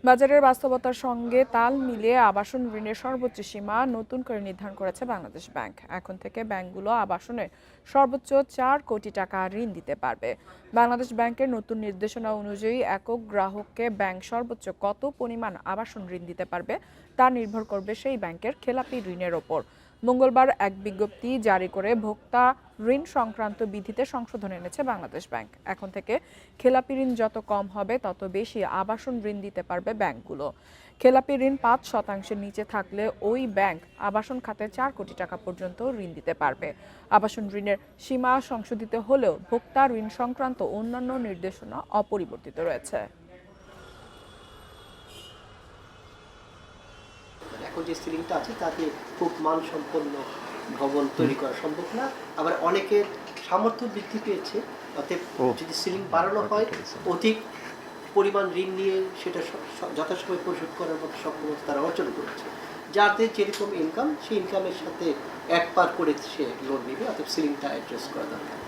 বাজারের বাস্তবতার সঙ্গে তাল মিলিয়ে আবাসন ঋণের সর্বোচ্চ সীমা নতুন করে নির্ধারণ করেছে বাংলাদেশ ব্যাংক। এখন থেকে ব্যাংকগুলো আবাসনের সর্বোচ্চ 4 কোটি টাকা ঋণ দিতে পারবে। বাংলাদেশ ব্যাংকের নতুন নির্দেশনা অনুযায়ী একক গ্রাহককে ব্যাংক সর্বোচ্চ কত পরিমাণ আবাসন ঋণ দিতে পারবে তা নির্ভর করবে সেই ব্যাংকের খেলাপি ঋণের ওপর। মঙ্গলবার এক বিজ্ঞপ্তি জারি করে ভোক্তা ঋণ সংক্রান্ত বিধিতে সংশোধন এনেছে বাংলাদেশ ব্যাংক। এখন থেকে খেলাপি ঋণ যত কম হবে তত বেশি আবাসন ঋণ দিতে পারবে ব্যাংকগুলো। খেলাপি ঋণ 5% নিচে থাকলে ওই ব্যাংক আবাসন খাতে 4 কোটি টাকা পর্যন্ত ঋণ দিতে পারবে। আবাসন ঋণের সীমা সংশোধিত হলেও ভোক্তা ঋণ সংক্রান্ত অন্যান্য নির্দেশনা অপরিবর্তিত রয়েছে। এখন যে সিলিংটা আছে তাতে খুব মানসম্পন্ন ভবন তৈরি করা সম্ভব না। আবার অনেকের সামর্থ্য বৃদ্ধি পেয়েছে, অতএব যদি সিলিং বাড়ানো হয় অধিক পরিমাণ ঋণ নিয়ে সেটা যথাসময় পরিশোধ করার মতো সক্ষমতা তারা অর্জন করেছে। যাতে যেরকম ইনকাম সেই ইনকামের সাথে এক পার করে সে লোন নেবে, অতএব সিলিংটা অ্যাড্রেস করা দরকার।